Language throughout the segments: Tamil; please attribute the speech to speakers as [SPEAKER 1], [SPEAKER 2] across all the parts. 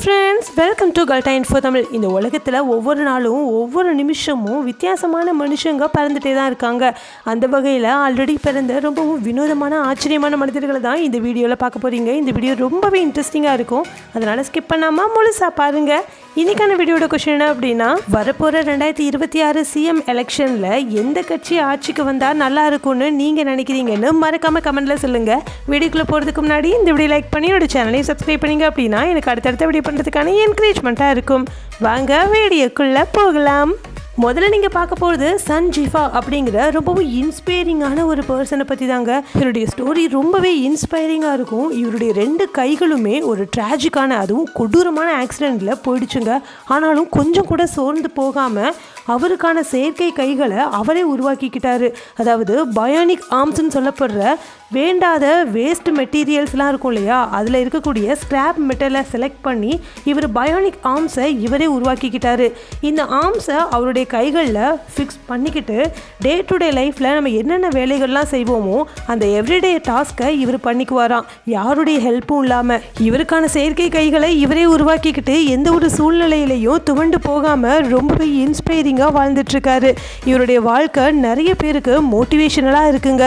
[SPEAKER 1] ஃப்ரெண்ட்ஸ், வெல்கம் டு கல்டா இன்ஃபோ தமிழ். இந்த உலகத்தில் ஒவ்வொரு நாளும் ஒவ்வொரு நிமிஷமும் வித்தியாசமான மனுஷங்க பிறந்துட்டே தான் இருக்காங்க. அந்த வகையில் ஆல்ரெடி பிறந்த ரொம்பவும் வினோதமான ஆச்சரியமான மனிதர்களை தான் இந்த வீடியோவில் பார்க்க போகிறீங்க. இந்த வீடியோ ரொம்பவே இன்ட்ரெஸ்டிங்காக இருக்கும், அதனால் ஸ்கிப் பண்ணாமல் முழுசாக பாருங்கள். இன்றைக்கான வீடியோட கொஸ்டின் என்ன அப்படின்னா, வரப்போகிற 2026 சிஎம் எலெக்ஷனில் எந்த கட்சி ஆட்சிக்கு வந்தால் நல்லா இருக்கும்னு நீங்கள் நினைக்கிறீங்கன்னு மறக்காமல் கமெண்ட்டில் சொல்லுங்கள். வீடியோக்குள்ளே போகிறதுக்கு முன்னாடி இந்த வீடியோ லைக் பண்ணி என்னோட சேனலையும் சப்ஸ்கிரைப் பண்ணிங்க அப்படின்னா எனக்கு அடுத்தடுத்த வீடியோ பண்ணுறதுக்கான என்கரேஜ்மெண்ட்டாக இருக்கும். வாங்க வீடியோக்குள்ளே போகலாம். முதல்ல நீங்கள் பார்க்க போகிறது சன்ஜீஃபா அப்படிங்கிற ரொம்பவும் இன்ஸ்பைரிங்கான ஒரு பர்சனை பற்றி தாங்க. இவருடைய ஸ்டோரி ரொம்பவே இன்ஸ்பைரிங்காக இருக்கும். இவருடைய 2 கைகளுமே ஒரு ட்ராஜிக்கான, அதுவும் கொடூரமான ஆக்சிடெண்ட்டில் போயிடுச்சுங்க. ஆனாலும் கொஞ்சம் கூட சோர்ந்து போகாமல் அவருக்கான செயற்கை கைகளை அவரே உருவாக்கிக்கிட்டாரு. அதாவது பயோனிக் ஆர்ம்ஸ்ன்னு சொல்லப்படுற வேண்டாத வேஸ்ட் மெட்டீரியல்ஸ்லாம் இருக்கும் இல்லையா, அதில் இருக்கக்கூடிய ஸ்கிராப் மெட்டலை செலக்ட் பண்ணி இவர் பயோனிக் ஆர்ம்ஸை இவரே உருவாக்கிக்கிட்டாரு. இந்த ஆர்ம்ஸை அவருடைய கைகளில் ஃபிக்ஸ் பண்ணிக்கிட்டு டே டு டே லைஃப்பில் நம்ம என்னென்ன வேலைகள்லாம் செய்வோமோ அந்த எவ்ரிடே டாஸ்க்கை இவர் பண்ணிக்குவாராம், யாருடைய ஹெல்ப்பும் இல்லாமல். இவருக்கான செயற்கை கைகளை இவரே உருவாக்கிக்கிட்டு எந்த ஒரு சூழ்நிலையிலையும் துவண்டு போகாமல் ரொம்பவே இன்ஸ்பைரிங்காக வாழ்ந்துட்டுருக்காரு. இவருடைய வாழ்க்கை நிறைய பேருக்கு மோட்டிவேஷனலாக இருக்குங்க.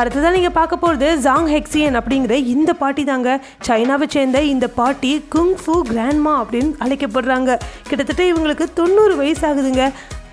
[SPEAKER 1] அடுத்ததான் நீங்கள் பார்க்க போகிறது ஜாங் ஹெக்சியன் அப்படிங்கிற இந்த பாட்டி தாங்க. சைனாவை சேர்ந்த இந்த பாட்டி குங்ஃபு கிராண்ட்மா அப்படின்னு அழைக்கப்படுறாங்க. கிட்டத்தட்ட இவங்களுக்கு 90 வயசு ஆகுதுங்க.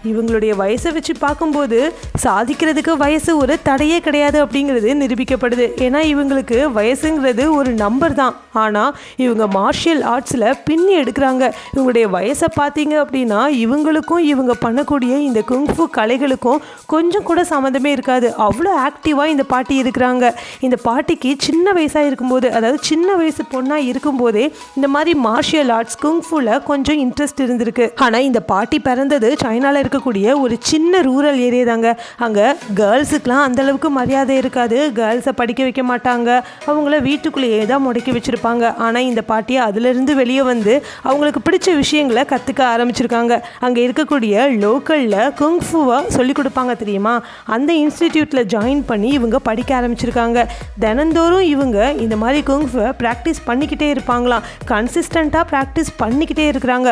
[SPEAKER 1] இவங்களுடைய வயசை வச்சு பார்க்கும்போது சாதிக்கிறதுக்கு வயசு ஒரு தடையே கிடையாது அப்படிங்கிறது நிரூபிக்கப்படுது. ஏன்னா இவங்களுக்கு வயசுங்கிறது ஒரு நம்பர் தான். ஆனால் இவங்க மார்ஷியல் ஆர்ட்ஸில் பின்னி எடுக்கிறாங்க. இவங்களுடைய வயசை பார்த்தீங்க அப்படின்னா இவங்களுக்கும் இவங்க பண்ணக்கூடிய இந்த குங்ஃபு கலைகளுக்கும் கொஞ்சம் கூட சம்மந்தமே இருக்காது. அவ்வளோ ஆக்டிவாக இந்த பாட்டி இருக்கிறாங்க. இந்த பாட்டிக்கு சின்ன வயசாக இருக்கும்போது, அதாவது சின்ன வயசு பொண்ணாக இருக்கும்போதே இந்த மாதிரி மார்ஷியல் ஆர்ட்ஸ் குங்ஃபுல கொஞ்சம் இன்ட்ரெஸ்ட் இருந்திருக்கு. ஆனால் இந்த பாட்டி பிறந்தது சைனாவில் இருக்கக்கூடிய ஒரு சின்ன ரூரல் ஏரியா தாங்க. அங்கே கேர்ள்ஸுக்கெலாம் அந்தளவுக்கு மரியாதை இருக்காது. கேர்ள்ஸை படிக்க வைக்க மாட்டாங்க, அவங்கள வீட்டுக்குள்ளேயே தான் முடக்கி வச்சுருப்பாங்க. ஆனால் இந்த பாட்டி அதிலிருந்து வெளியே வந்து அவங்களுக்கு பிடிச்ச விஷயங்களை கற்றுக்க ஆரம்பிச்சிருக்காங்க. அங்கே இருக்கக்கூடிய லோக்கலில் குங்ஃபுவை சொல்லிக் கொடுப்பாங்க தெரியுமா, அந்த இன்ஸ்டிடியூட்டில் ஜாயின் பண்ணி இவங்க படிக்க ஆரம்பிச்சிருக்காங்க. தினந்தோறும் இவங்க இந்த மாதிரி குங்ஃபுவை ப்ராக்டிஸ் பண்ணிக்கிட்டே இருப்பாங்களாம். கன்சிஸ்டண்ட்டாக ப்ராக்டிஸ் பண்ணிக்கிட்டே இருக்கிறாங்க.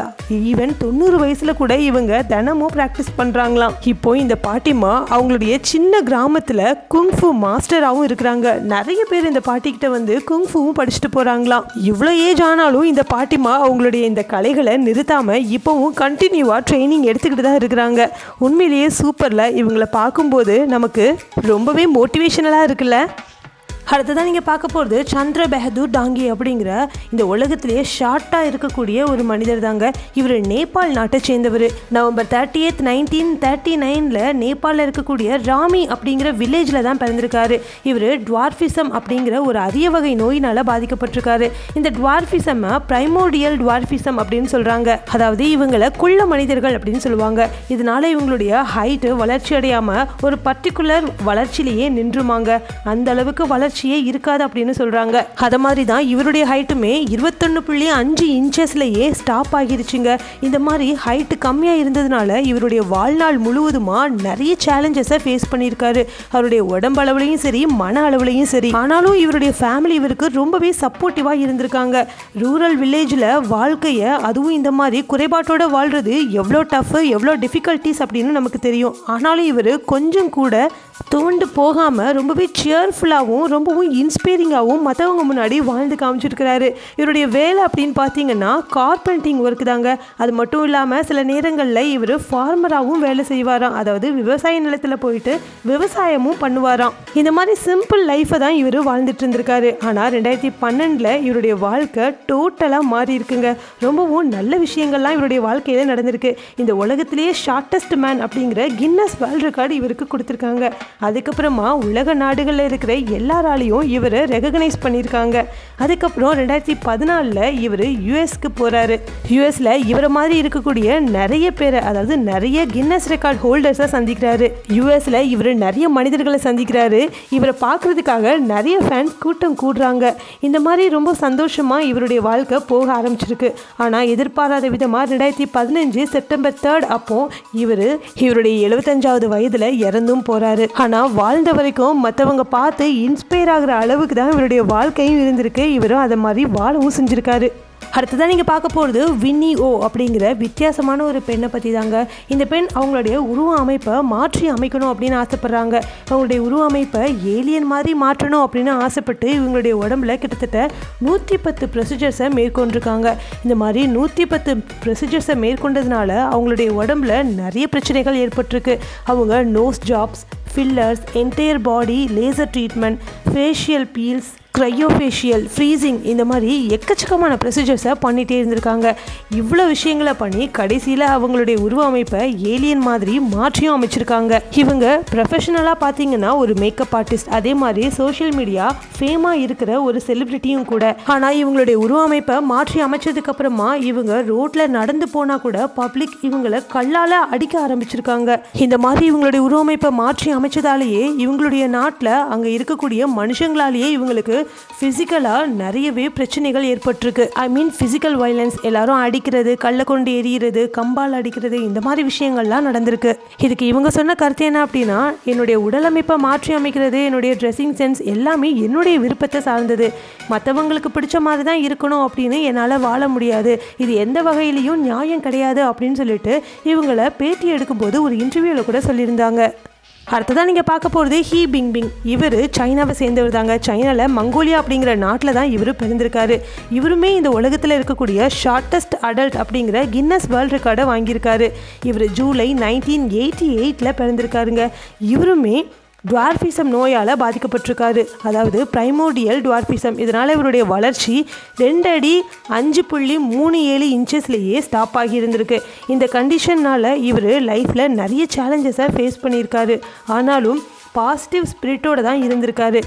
[SPEAKER 1] ஈவன் 90 வயசில் கூட இவங்க தினமும் ப்ராக்டிஸ் பண்றாங்களாம். இப்போ இந்த பாட்டிமா அவங்களுடைய சின்ன கிராமத்துல குங்ஃபு மாஸ்டராகவும் இருக்கிறாங்க. நிறைய பேர் இந்த பாட்டி கிட்ட வந்து குங்ஃபுவும் படிச்சுட்டு போறாங்களாம். இவ்வளோ ஏஜ் ஆனாலும் இந்த பாட்டிமா அவங்களுடைய இந்த கலைகளை நிறுத்தாம இப்பவும் கண்டினியூவா ட்ரைனிங் எடுத்துக்கிட்டு தான் இருக்கிறாங்க. உண்மையிலேயே சூப்பர்ல. இவங்களை பார்க்கும்போது நமக்கு ரொம்பவே மோட்டிவேஷனலா இருக்குல்ல. அடுத்ததான் நீங்கள் பார்க்க போகிறது சந்திர பெஹதூர் டாங்கி அப்படிங்கிற இந்த உலகத்திலேயே ஷார்ட்டாக இருக்கக்கூடிய ஒரு மனிதர் தாங்க. இவர் நேபாள் நாட்டை சேர்ந்தவர். நவம்பர் 30, 1939 நேபாளில் இருக்கக்கூடிய ராமி அப்படிங்கிற வில்லேஜில் தான் பிறந்திருக்காரு. இவர் டுவார்ஃபிசம் அப்படிங்கிற ஒரு அரிய வகை நோயினால் பாதிக்கப்பட்டிருக்காரு. இந்த டுவார்ஃபிசம்மை பிரைமோடியல் டுவார்ஃபிசம் அப்படின்னு சொல்கிறாங்க. அதாவது இவங்களை குள்ள மனிதர்கள் அப்படின்னு சொல்லுவாங்க. இதனால இவங்களுடைய ஹைட்டு வளர்ச்சி அடையாமல் ஒரு பர்டிகுலர் வளர்ச்சியிலேயே நின்றுமாங்க. அந்த அளவுக்கு வளர்ச்சி இருக்காது அப்படின்னு சொல்றாங்க. அத மாதிரி தான் இவருடைய ஹைட்டுமே 21.5 இன்ச்சஸ்லயே ஸ்டாப் ஆகிருச்சுங்க. இந்த மாதிரி ஹைட் கம்மியா இருந்ததுனால இவருடைய வாழ்நாள் முழுவதுமா நிறைய சேலஞ்சஸை ஃபேஸ் பண்ணியிருக்காரு. அவருடைய உடம்பு அளவுலையும் சரி, மன அளவுலையும் சரி. ஆனாலும் இவருடைய ஃபேமிலி இவருக்கு ரொம்பவே சப்போர்ட்டிவா இருந்திருக்காங்க. ரூரல் வில்லேஜில் வாழ்க்கையை, அதுவும் இந்த மாதிரி குறைபாட்டோட வாழ்றது எவ்வளோ டஃப், எவ்வளோ டிஃபிகல்ட்டிஸ் அப்படின்னு நமக்கு தெரியும். ஆனாலும் இவர் கொஞ்சம் கூட தோண்டு போகாமல் ரொம்பவே சியர்ஃபுல்லாகவும் ரொம்பவும் இன்ஸ்பைரிங்காகவும் மற்றவங்க முன்னாடி வாழ்ந்து காமிச்சிருக்கிறாரு. இவருடைய வேலை அப்படின்னு பார்த்தீங்கன்னா கார்பெண்டிங் ஒர்க் தாங்க. அது மட்டும் இல்லாமல் சில நேரங்களில் இவர் ஃபார்மராகவும் வேலை செய்வாராம். அதாவது விவசாய நிலத்தில் போயிட்டு விவசாயமும் பண்ணுவாராம். இந்த மாதிரி சிம்பிள் லைஃப்பை தான் இவர் வாழ்ந்துட்டு இருந்திருக்காரு. ஆனால் 2012 இவருடைய வாழ்க்கை டோட்டலாக மாறி இருக்குங்க. ரொம்பவும் நல்ல விஷயங்கள்லாம் இவருடைய வாழ்க்கையில் நடந்திருக்கு. இந்த உலகத்திலேயே ஷார்ட்டஸ்ட் மேன் அப்படிங்கிற கின்னஸ் வேர்ல்ட் ரெக்கார்டு இவருக்கு கொடுத்துருக்காங்க. அதுக்கப்புறமா உலக நாடுகளில் இருக்கிற எல்லாராலையும் இவர் ரெகக்னைஸ் பண்ணியிருக்காங்க. அதுக்கப்புறம் 2014 இவர் யூஎஸ்க்கு போகிறாரு. யூஎஸில் இவரை மாதிரி இருக்கக்கூடிய நிறைய பேரை, அதாவது நிறைய கின்னஸ் ரெக்கார்ட் ஹோல்டர்ஸை சந்திக்கிறாரு. யூஎஸில் இவர் நிறைய மனிதர்களை சந்திக்கிறாரு. இவரை பார்க்குறதுக்காக நிறைய ஃபேன்ஸ் கூட்டம் கூடுறாங்க. இந்த மாதிரி ரொம்ப சந்தோஷமாக இவருடைய வாழ்க்கை போக ஆரம்பிச்சிருக்கு. ஆனால் எதிர்பாராத விதமாக 2015 செப்டம்பர் 3 அப்போ இவருடைய 75வது வயதில் இறந்தும் போகிறாரு. ஆனால் வாழ்ந்த வரைக்கும் மற்றவங்க பார்த்து இன்ஸ்பயர் ஆகிற அளவுக்கு தான் இவருடைய வாழ்க்கையும் இருந்திருக்கு. இவரும் அதை மாதிரி வாழவும் செஞ்சுருக்காரு. அடுத்ததான் நீங்கள் பார்க்க போகிறது வின்னி ஓ அப்படிங்கிற வித்தியாசமான ஒரு பெண்ணை பற்றி தாங்க. இந்த பெண் அவங்களுடைய உருவ அமைப்பை மாற்றி அமைக்கணும் அப்படின்னு ஆசைப்பட்றாங்க. அவங்களுடைய உருவ அமைப்பை ஏலியன் மாதிரி மாற்றணும் அப்படின்னு ஆசைப்பட்டு இவங்களுடைய உடம்புல கிட்டத்தட்ட 110 ப்ரொசீஜர்ஸை மேற்கொண்டிருக்காங்க. இந்த மாதிரி 110 ப்ரொசீஜர்ஸை மேற்கொண்டதுனால அவங்களுடைய உடம்புல நிறைய பிரச்சனைகள் ஏற்பட்டிருக்கு. அவங்க nose jobs, fillers, entire body laser treatment, facial peels, cryofacial, freezing, இந்த மாதிரி எக்கச்சக்கமான ப்ரொசீஜர்ஸை பண்ணிகிட்டே இருந்திருக்காங்க. இவ்வளோ விஷயங்களை பண்ணி கடைசியில் அவங்களுடைய உருவ அமைப்பை ஏலியன் மாதிரி மாற்றியும் அமைச்சிருக்காங்க. இவங்க ப்ரொஃபஷனலாக பார்த்தீங்கன்னா ஒரு மேக்கப் ஆர்டிஸ்ட், அதே மாதிரி சோஷியல் மீடியா ஃபேமாக இருக்கிற ஒரு செலிப்ரிட்டியும் கூட. ஆனால் இவங்களுடைய உருவ அமைப்பை மாற்றி அமைச்சதுக்கப்புறமா இவங்க ரோட்டில் நடந்து போனால் கூட பப்ளிக் இவங்களை கல்லால் அடிக்க ஆரம்பிச்சிருக்காங்க. இந்த மாதிரி இவங்களுடைய உருவ அமைப்பை மாற்றி அமைச்சதாலேயே இவங்களுடைய நாட்டில் அங்கே இருக்கக்கூடிய மனுஷங்களாலேயே இவங்களுக்கு ஃபிசிக்கலாக நிறையவே பிரச்சனைகள் ஏற்பட்டிருக்கு. ஃபிசிக்கல் வயலன்ஸ், எல்லாரும் அடிக்கிறது, கல்லை கொண்டு எரியிறது, கம்பால் அடிக்கிறது, இந்த மாதிரி விஷயங்கள்லாம் நடந்திருக்கு. இதுக்கு இவங்க சொன்ன கருத்து என்ன அப்படின்னா, என்னுடைய உடலமைப்பை மாற்றி அமைக்கிறது, என்னுடைய ட்ரெஸ்ஸிங் சென்ஸ் எல்லாமே என்னுடைய விருப்பத்தை சார்ந்தது. மற்றவங்களுக்கு பிடிச்ச மாதிரி தான் இருக்கணும் அப்படின்னு என்னால் வாழ முடியாது. இது எந்த வகையிலையும் நியாயம் கிடையாது அப்படின்னு சொல்லிட்டு இவங்களை பேட்டி எடுக்கும்போது ஒரு இன்டர்வியூவில் கூட சொல்லியிருந்தாங்க. அடுத்ததான் நீங்கள் பார்க்க போகிறது ஹீ பிங்பிங். இவர் சைனாவை சேர்ந்தவர் தாங்க. சைனாவில் மங்கோலியா அப்படிங்கிற நாட்டில் தான் இவர் பிறந்திருக்காரு. இவருமே இந்த உலகத்தில் இருக்கக்கூடிய ஷார்ட்டஸ்ட் அடல்ட் அப்படிங்கிற கின்னஸ் வேர்ல்ட் ரெக்கார்டை வாங்கியிருக்காரு. இவர் ஜூலை 1988 பிறந்திருக்காருங்க. இவருமே டுவார்ஃபிசம் நோயால் பாதிக்கப்பட்டிருக்காரு. அதாவது பிரைமோடியல் டுவார்ஃபிசம். இதனால் இவருடைய வளர்ச்சி 2 அடி 5.37 இன்ச்சஸ்லேயே ஸ்டாப் ஆகியிருந்திருக்கு. இந்த கண்டிஷன்னால் இவர் லைஃப்பில் நிறைய சேலஞ்சஸை ஃபேஸ் பண்ணியிருக்காரு. ஆனாலும் பாசிட்டிவ் ஸ்பிரிட்டோடு தான் இருந்திருக்காரு.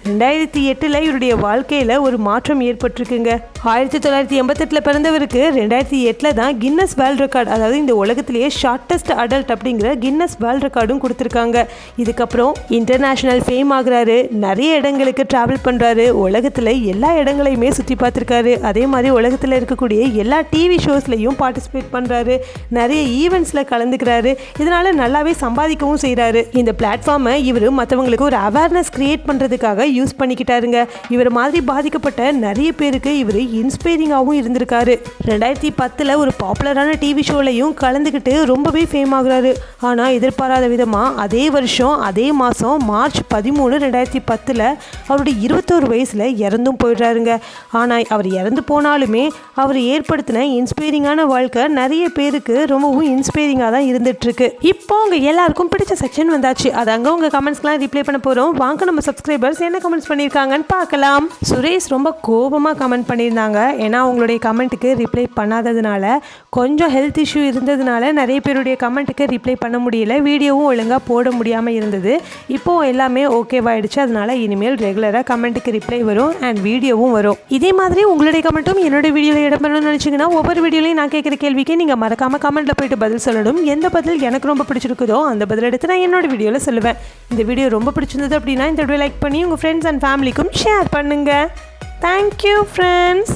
[SPEAKER 1] 2008 இவருடைய வாழ்க்கையில் ஒரு மாற்றம் ஏற்பட்டிருக்குங்க. 1988 பிறந்தவருக்கு 2008 தான் கின்னஸ் வேர்ல்ட் ரெக்கார்டு, அதாவது இந்த உலகத்திலேயே ஷார்ட்டஸ்ட் அடல்ட் அப்படிங்கிற கின்னஸ் வேர்ல்ட் ரெக்கார்டும் கொடுத்துருக்காங்க. இதுக்கப்புறம் இன்டர்நேஷ்னல் ஃபேம் ஆகுறாரு. நிறைய இடங்களுக்கு ட்ராவல் பண்ணுறாரு. உலகத்தில் எல்லா இடங்களையுமே சுற்றி பார்த்துருக்காரு. அதே மாதிரி உலகத்தில் இருக்கக்கூடிய எல்லா டிவி ஷோஸ்லையும் பார்ட்டிசிபேட் பண்ணுறாரு. நிறைய ஈவெண்ட்ஸில் கலந்துக்கிறாரு. இதனால் நல்லாவே சம்பாதிக்கவும் செய்கிறாரு. இந்த பிளாட்ஃபார்மை இவர் மற்றவங்களுக்கு ஒரு அவேர்னஸ் கிரியேட் பண்ணுறதுக்காக யூஸ் பண்ணிக்கிட்டாருங்க. இவர் மாதிரி பாதிக்கப்பட்ட நிறைய பேருக்கு இவர் இன்ஸ்பைரிங்காகவும் இருந்திருக்காரு. 2010 ஒரு பாப்புலரான டிவி ஷோலையும் கலந்துக்கிட்டு ரொம்பவே ஃபேம் ஆகுறாரு. ஆனால் எதிர்பாராத விதமாக அதே வருஷம் அதே மாதம் மார்ச் 13, 2010 அவருடைய 21 வயசில் இறந்தும் போயிடுறாருங்க. ஆனால் அவர் இறந்து போனாலுமே அவர் ஏற்படுத்தின இன்ஸ்பைரிங்கான வாழ்க்கை நிறைய பேருக்கு ரொம்பவும் இன்ஸ்பைரிங்காக தான் இருந்துகிட்ருக்கு. இப்போ உங்கள் எல்லாருக்கும் பிடிச்ச செக்ஷன் வந்தாச்சு. அது அங்கே உங்கள் கமெண்ட்ஸ்லாம் ரிப்ளை பண்ண போகிறோம். வாங்க நம்ம சப்ஸ்கிரைபர்ஸ் என்ன கமெண்ட்ஸ் பண்ணியிருக்காங்கன்னு பார்க்கலாம். சுரேஷ் ரொம்ப கோபமாக கமெண்ட் பண்ணியிருந்தாங்க. ஏன்னா அவங்களுடைய கமெண்ட்டுக்கு ரிப்ளை பண்ணாததுனால, கொஞ்சம் ஹெல்த் இஷ்யூ இருந்ததுனால நிறைய பேருடைய கமெண்ட்டுக்கு ரிப்ளை பண்ண முடியல. வீடியோவும் ஒழுங்காக போட முடியாமல் இருந்தது. இப்போது எல்லாமே ஓகேவாயிடுச்சு. அதனால் இனிமேல் ரெகுலராக கமெண்ட்டுக்கு ரிப்ளை வரும் அண்ட் வீடியோவும் வரும். இதே மாதிரி உங்களுடைய கமெண்ட்டும் என்னோடய வீடியோவில் இடம்பெறணும்னு நினச்சிங்கன்னா ஒவ்வொரு வீடியோலையும் நான் கேட்குற கேள்விக்கு நீங்கள் மறக்காமல் கமெண்ட்டில் போய்ட்டு பதில் சொல்லணும். எந்த பதில் எனக்கு ரொம்ப பிடிச்சிருக்குதோ அந்த பதில் எடுத்து நான் என்னோடய வீடியோவில் சொல்லுவேன். இந்த வீடியோ ரொம்ப பிடிச்சிருந்தது அப்படின்னா இந்த வீடியோ லைக் பண்ணி உங்கள் ஃப்ரெண்ட்ஸ் அண்ட் ஃபேமிலிக்கும் ஷேர் பண்ணுங்கள். Thank you friends.